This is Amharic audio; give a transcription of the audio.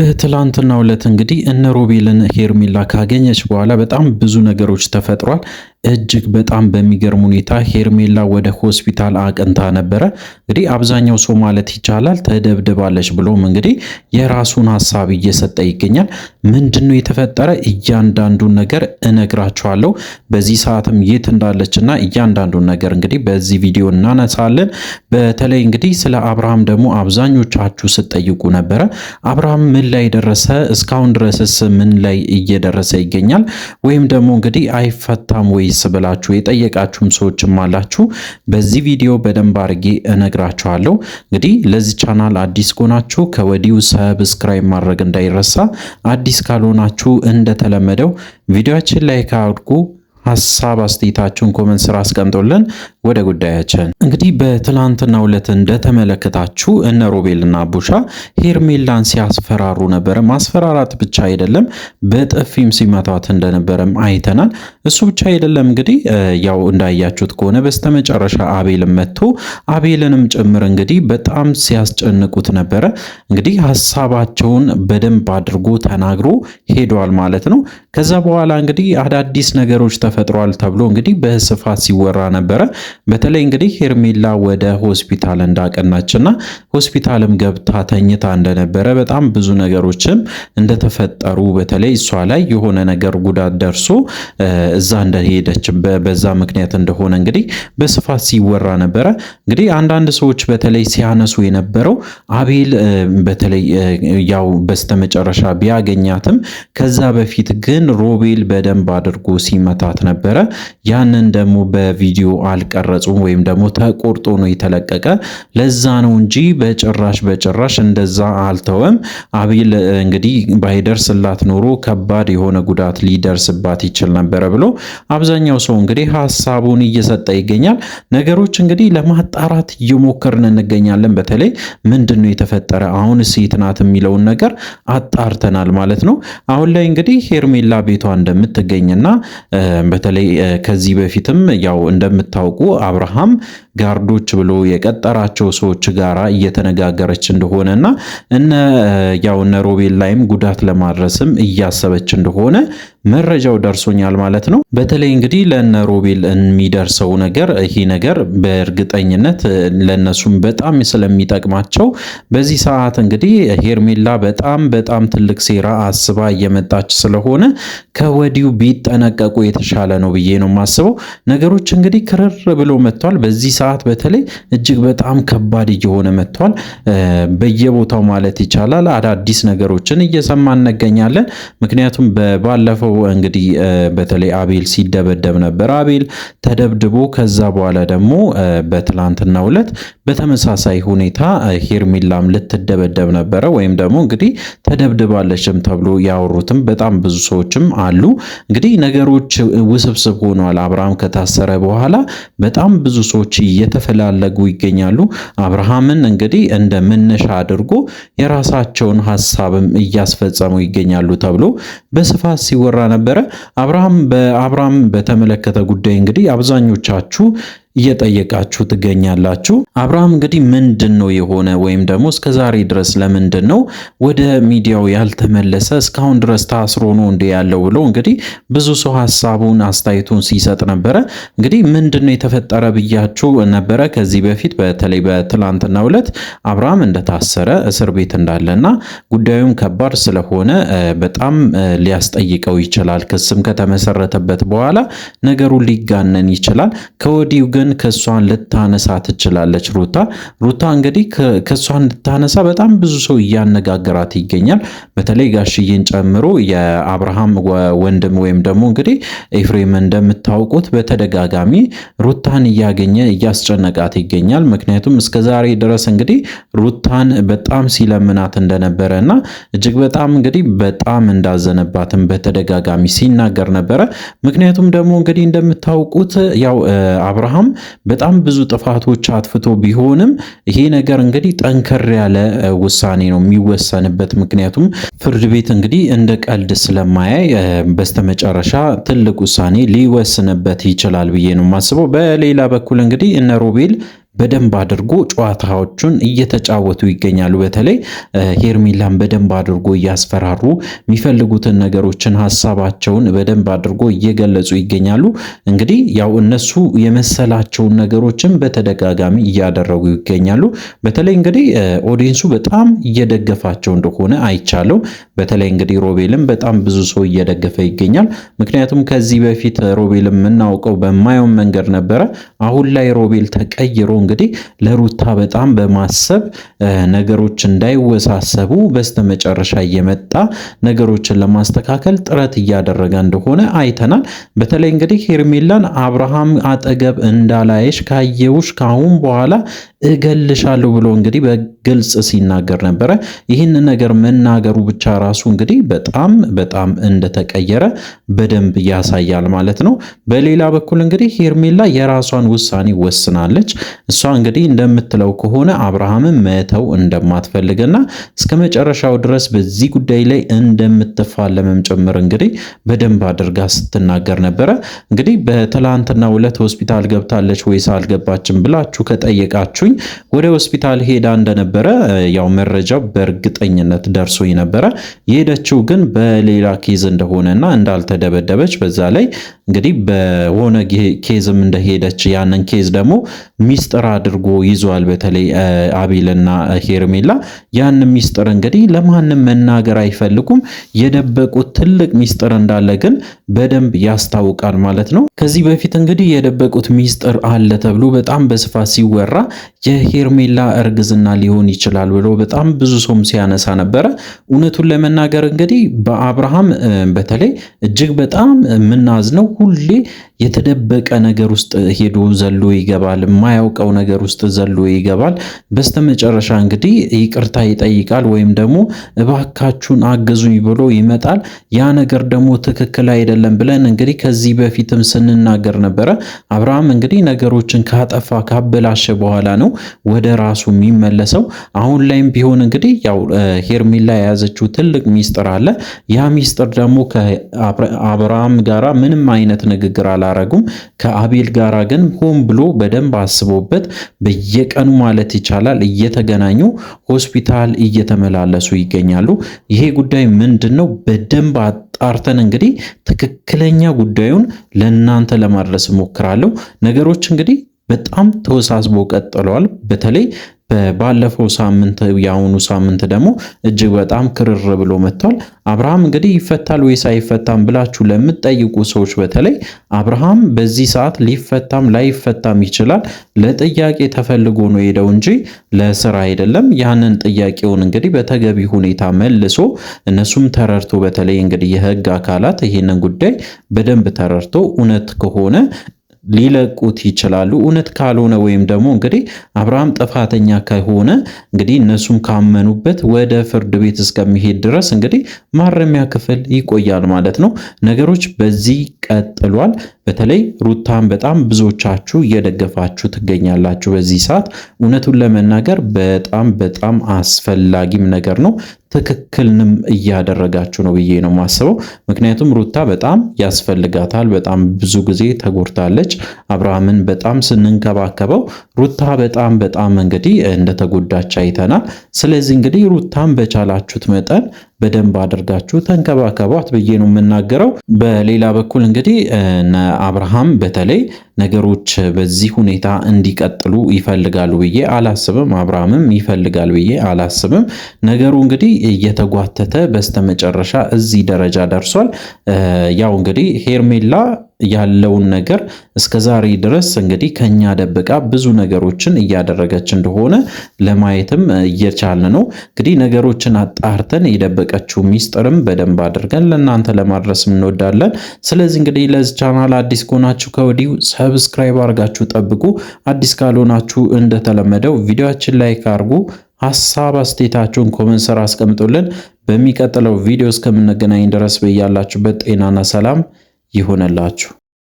በትላንትናው ዕለት እንግዲህ እነ ሮቤልን ሄርሜላ ካገኘች በኋላ በጣም ብዙ ነገሮች ተፈጥሯል። እጅግ በጣም በሚገርም ሁኔታ ሄርሜላ ወደ ሆስፒታል አቅንታ ነበረ። እንግዲህ አብዛኛው ሰው ማለት ይቻላል ተደብድባለች ብሎም እንግዲህ የራሱን ሀሳብ እየሰጠ ይገኛል። ምንድነው የተፈጠረ? እያንዳንዱን ነገር እነግራችኋለሁ። በዚህ ሰዓትም የት እንዳለችና እያንዳንዱን ነገር እንግዲህ በዚህ ቪዲዮ እናነሳለን። በተለይ እንግዲህ ስለ አብርሃም ደግሞ አብዛኞቻችሁ ስትጠይቁ ነበረ። አብርሃም ምን ላይ ደረሰ? እስካሁን ድረስስ ምን ላይ እየደረሰ ይገኛል? ወይም ደግሞ እንግዲህ አይፈታም ወይ ብላችሁ የጠየቃችሁም ሰዎችም አላችሁ። በዚህ ቪዲዮ በደንብ አድርጌ እነግራችኋለሁ። እንግዲህ ለዚህ ቻናል አዲስ ከሆናችሁ ከወዲሁ ሰብስክራይብ ማድረግ እንዳይረሳ። አዲስ ካልሆናችሁ እንደተለመደው ቪዲዮአችን ላይ ካድርጉ ሐሳብ አስተያየታችሁን ኮሜንት ስራ አስቀምጡልን። ወደ ጉዳያችን እንግዲህ በትላንትናው ዕለት እንደተመለከታችሁ እነ ሮቤልና ቡሻ ሄርሜላን ሲያስፈራሩ ነበረ። ማስፈራራት ብቻ አይደለም በጥፊም ሲመታት እንደነበረም አይተናል። እሱ ብቻ አይደለም እንግዲህ ያው እንዳያችሁት ከሆነ በስተመጨረሻ አቤልም መጥቶ አቤልንም ጭምር እንግዲህ በጣም ሲያስጨንቁት ነበረ። እንግዲህ ሐሳባቸውን በደንብ አድርጎ ተናግሮ ሄዷል ማለት ነው። ከዛ በኋላ እንግዲህ አዳዲስ ነገሮች ተፈጥሯል ተብሎ እንግዲህ በስፋት ሲወራ ነበረ። በተለይ እንግዲህ ሄርሜላ ወደ ሆስፒታል እንዳቀናችና ሆስፒታልም ገብታ ተኝታ እንደነበረ በጣም ብዙ ነገሮችም እንደተፈጠሩ በተለይ እሷ ላይ የሆነ ነገር ጉዳት ደርሶ እዛ እንደሄደች በዛ ምክንያት እንደሆነ እንግዲህ በስፋት ሲወራ ነበረ። እንግዲህ አንዳንድ ሰዎች በተለይ ሲያነሱ የነበረው አቤል በተለይ ያው በስተመጨረሻ ቢያገኛትም ከዛ በፊት ግን ሮቤል በደንብ አድርጎ ሲመታት ነበረ። ያንን ደግሞ በቪዲዮ አልቀረጹም ወይም ደግሞ ተቆርጦ ነው የተለቀቀ። ለዛ ነው እንጂ በጭራሽ እንደዛ አልተወም። አቤል እንግዲህ ባይደርስላት ኖሮ ከባድ የሆነ ጉዳት ሊደርስባት ይችል ነበረ ብሎ አብዛኛው ሰው እንግዲህ ሐሳቡን እየሰጠ ይገኛል። ነገሮች እንግዲህ ለማጣራት እየሞከርን እንገኛለን። በተለይ ምንድነው የተፈጠረ አሁን ሴት ናት የሚለውን ነገር አጣርተናል ማለት ነው። አሁን ላይ እንግዲህ ሄርሜላ ቤቷ እንደምትገኝና በተለይ ከዚህ በፊትም ያው እንደምታውቁ አብርሃም ጋርዶች ብሎ የቀጠራቸው ሰዎች ጋራ እየተነጋገረች እንደሆነና እነ ሮቤል ላይም ጉዳት ለማድረስም እያሰበች እንደሆነ መረጃው ደርሶኛል ማለት ነው። በተለይ እንግዲህ ለነ ሮቤል የሚደርሰው ነገር ይሄ ነገር በእርግጠኝነት ለነሱም በጣም ስለሚጠቅማቸው በዚህ ሰዓት እንግዲህ ሄርሜላ በጣም ትልቅ ሴራ አስባ እየመጣች ስለሆነ ከወዲሁ ቢጠነቀቁ የተሻለ ነው ብዬ ነው የማስበው። ነገሮች እንግዲህ ክርር ብሎ መጥቷል። በዚህ ሰዓት በተለይ እጅግ በጣም ከባድ እየሆነ መጥቷል። በየቦታው ማለት ይቻላል አዳዲስ ነገሮችን እየሰማን እንገኛለን። ምክንያቱም ባለፈው እንግዲህ በተለይ አቤል ሲደበደብ ነበር። አቤል ተደብድቦ ከዛ በኋላ ደግሞ በትላንትናው ዕለት በተመሳሳይ ሁኔታ ሄርሜላም ልትደበደብ ነበረ ወይም ደግሞ እንግዲህ ተደብድባለችም ተብሎ ያወሩትም በጣም ብዙ ሰዎችም አሉ። እንግዲህ ነገሮች ውስብስብ ሆኗል። አብርሃም ከታሰረ በኋላ በጣም ብዙ ሰዎች እየተፈላለጉ ይገኛሉ። አብርሃምን እንግዲህ እንደ መነሻ አድርጎ የራሳቸውን ሐሳብም እያስፈጸሙ ይገኛሉ ተብሎ በስፋት ሲወራ ነበረ። አብርሃም በተመለከተ ጉዳይ እንግዲህ አብዛኞቻችሁ እየጠየቃችሁ ትገኛላችሁ። አብርሃም እንግዲህ ምንድነው የሆነ ወይም ደግሞ እስከዛሬ ድረስ ለምንድነው ወደ ሚዲያው ያልተመለሰ? እስካሁን ድረስ ታስሮ ነው እንደ ያለው ብሎ እንግዲህ ብዙ ሰው ሐሳቡን አስተያየቱን ሲሰጥ ነበረ። እንግዲህ ምንድነው የተፈጠረ ብያችሁ ነበረ ከዚህ በፊት በተለይ በትላንትናው ዕለት አብርሃም እንደታሰረ እስር ቤት እንዳለና ጉዳዩም ከባድ ስለሆነ በጣም ሊያስጠይቀው ይችላል። ክስም ከተመሰረተበት በኋላ ነገሩ ሊጋነን ይችላል። ከወዲሁ ግን ከሷን ልታነሳ ትችላለች ሩታ እንግዲህ ከሷን ልታነሳ በጣም ብዙ ሰው እያነጋገራት ይገኛል። በተለይ ጋሽዬን ጨምሮ የአብርሃም ወንድም ወይም ደግሞ እንግዲህ ኤፍሬም እንደምታውቁት በተደጋጋሚ ሩታን እያገኘ እያስጨነቃት ይገኛል። ምክንያቱም እስከዛሬ ድረስ እንግዲህ ሩታን በጣም ሲለምናት እንደነበረና እጅግ በጣም እንግዲህ በጣም እንዳዘነባትም በተደጋጋሚ ሲናገር ነበረ። ምክንያቱም ደግሞ እንግዲህ እንደምታውቁት ያው አብርሃም በጣም ብዙ ጥፋቶች አጥፍቶ ቢሆንም ይሄ ነገር እንግዲህ ጠንከር ያለ ውሳኔ ነው የሚወሰንበት። ምክንያቱም ፍርድ ቤት እንግዲህ እንደ ቀልድ ስለማያይ በስተመጨረሻ ትልቅ ውሳኔ ሊወስንበት ይችላል ብዬ ነው የማስበው። በሌላ በኩል እንግዲህ እነ ሮቤል በደንብ አድርጎ ጨዋታዎቹን እየተጫወቱ ይገኛሉ። በተለይ ሄርሜላን በደንብ አድርጎ እያስፈራሩ የሚፈልጉትን ነገሮችን ሀሳባቸውን በደንብ አድርጎ እየገለጹ ይገኛሉ። እንግዲህ ያው እነሱ የመሰላቸውን ነገሮችን በተደጋጋሚ እያደረጉ ይገኛሉ። በተለይ እንግዲህ ኦዲየንሱ በጣም እየደገፋቸው እንደሆነ አይቻለው። በተለይ እንግዲህ ሮቤልም በጣም ብዙ ሰው እየደገፈ ይገኛል። ምክንያቱም ከዚህ በፊት ሮቤልም የምናውቀው በማየውን መንገድ ነበረ። አሁን ላይ ሮቤል ተቀይሮ እንግዲህ ለሩታ በጣም በማሰብ ነገሮች እንዳይወሳሰቡ በስተመጨረሻ እየመጣ ነገሮችን ለማስተካከል ጥረት እያደረገ እንደሆነ አይተናል። በተለይ እንግዲህ ሄርሜላን አብርሃም አጠገብ እንዳላየሽ ካየውሽ ካሁን በኋላ እገልሻለሁ ብሎ እንግዲህ በግልጽ ሲናገር ነበረ። ይህን ነገር መናገሩ ብቻ ራሱ እንግዲህ በጣም በጣም እንደተቀየረ በደንብ ያሳያል ማለት ነው። በሌላ በኩል እንግዲህ ሄርሜላ የራሷን ውሳኔ ወስናለች። እሷ እንግዲህ እንደምትለው ከሆነ አብርሃምን መተው እንደማትፈልግና እስከ መጨረሻው ድረስ በዚህ ጉዳይ ላይ እንደምትፋለምም ጭምር እንግዲህ በደንብ አድርጋ ስትናገር ነበረ። እንግዲህ በትላንትናው ዕለት ሆስፒታል ገብታለች ወይስ አልገባችም ብላችሁ ከጠየቃችሁኝ ወደ ሆስፒታል ሄዳ እንደነበረ ያው መረጃው በእርግጠኝነት ደርሶኝ ነበረ። የሄደችው ግን በሌላ ኬዝ እንደሆነና እንዳልተደበደበች በዛ ላይ እንግዲህ በሆነ ኬዝም እንደሄደች ያንን ኬዝ ደግሞ ሚስጥር አድርጎ ይዟል። በተለይ አቤልና ሄርሜላ ያን ሚስጥር እንግዲህ ለማንም መናገር አይፈልጉም። የደበቁት ትልቅ ሚስጥር እንዳለ ግን በደንብ ያስታውቃል ማለት ነው። ከዚህ በፊት እንግዲህ የደበቁት ሚስጥር አለ ተብሎ በጣም በስፋት ሲወራ የሄርሜላ እርግዝና ሊሆን ይችላል ብሎ በጣም ብዙ ሰውም ሲያነሳ ነበረ። እውነቱን ለመናገር እንግዲህ በአብርሃም በተለይ እጅግ በጣም የምናዝነው ሁሌ የተደበቀ ነገር ውስጥ ሄዶ ዘሎ ይገባል። የማያውቀው ነገር ውስጥ ዘሎ ይገባል። በስተመጨረሻ እንግዲህ ይቅርታ ይጠይቃል ወይም ደግሞ እባካችሁን አገዙኝ ብሎ ይመጣል። ያ ነገር ደግሞ ትክክል አይደለም ብለን እንግዲህ ከዚህ በፊትም ስንናገር ነበረ። አብርሃም እንግዲህ ነገሮችን ካጠፋ ካበላሸ በኋላ ነው ወደ ራሱ የሚመለሰው። አሁን ላይም ቢሆን እንግዲህ ያው ሄርሜላ የያዘችው ትልቅ ሚስጥር አለ። ያ ሚስጥር ደግሞ ከአብርሃም ጋራ ምንም አይነት ንግግር አላረጉም። ከአቤል ጋራ ግን ሆን ብሎ በደንብ አስቦበት በየቀኑ ማለት ይቻላል እየተገናኙ ሆስፒታል እየተመላለሱ ይገኛሉ። ይሄ ጉዳይ ምንድነው? በደንብ አጣርተን እንግዲህ ትክክለኛ ጉዳዩን ለእናንተ ለማድረስ እሞክራለሁ። ነገሮች እንግዲህ በጣም ተወሳስቦ ቀጥለዋል። በተለይ ባለፈው ሳምንት የአሁኑ ሳምንት ደግሞ እጅግ በጣም ክርር ብሎ መጥቷል። አብርሃም እንግዲህ ይፈታል ወይስ አይፈታም ብላችሁ ለምትጠይቁ ሰዎች በተለይ አብርሃም በዚህ ሰዓት ሊፈታም ላይፈታም ይችላል። ለጥያቄ ተፈልጎ ነው ሄደው እንጂ ለስራ አይደለም። ያንን ጥያቄውን እንግዲህ በተገቢ ሁኔታ መልሶ እነሱም ተረድቶ በተለይ እንግዲህ የህግ አካላት ይህንን ጉዳይ በደንብ ተረድቶ እውነት ከሆነ ሊለቁት ይችላሉ። እውነት ካልሆነ ወይም ደግሞ እንግዲህ አብርሃም ጥፋተኛ ከሆነ እንግዲህ እነሱም ካመኑበት ወደ ፍርድ ቤት እስከሚሄድ ድረስ እንግዲህ ማረሚያ ክፍል ይቆያል ማለት ነው። ነገሮች በዚህ ቀጥሏል። በተለይ ሩታን በጣም ብዙዎቻችሁ እየደገፋችሁ ትገኛላችሁ። በዚህ ሰዓት እውነቱን ለመናገር በጣም በጣም አስፈላጊም ነገር ነው። ትክክልንም እያደረጋችሁ ነው ብዬ ነው የማስበው። ምክንያቱም ሩታ በጣም ያስፈልጋታል። በጣም ብዙ ጊዜ ተጎድታለች። አብርሃምን በጣም ስንንከባከበው ሩታ በጣም በጣም እንግዲህ እንደተጎዳች አይተናል። ስለዚህ እንግዲህ ሩታን በቻላችሁት መጠን በደንብ አድርጋችሁ ተንከባከቧት ብዬ ነው የምናገረው። በሌላ በኩል እንግዲህ አብርሃም በተለይ ነገሮች በዚህ ሁኔታ እንዲቀጥሉ ይፈልጋሉ ብዬ አላስብም። አብርሃምም ይፈልጋል ብዬ አላስብም። ነገሩ እንግዲህ እየተጓተተ በስተመጨረሻ እዚህ ደረጃ ደርሷል። ያው እንግዲህ ሄርሜላ ያለውን ነገር እስከዛሬ ድረስ እንግዲህ ከኛ ደብቃ ብዙ ነገሮችን እያደረገች እንደሆነ ለማየትም እየቻልን ነው። እንግዲህ ነገሮችን አጣርተን የደበቀችው ሚስጥርም በደንብ አድርገን ለእናንተ ለማድረስ እንወዳለን። ስለዚህ እንግዲህ ለዚህ ቻናል አዲስ ከሆናችሁ ከወዲሁ ሰብስክራይብ አድርጋችሁ ጠብቁ። አዲስ ካልሆናችሁ እንደተለመደው ቪዲዮአችን ላይክ አድርጉ። ሐሳብ አስተያየታችሁን ኮሜንት ስራ አስቀምጡልን። በሚቀጥለው ቪዲዮ እስከምንገናኝ ድረስ በያላችሁበት ጤናና ሰላም ይሆነላችሁ።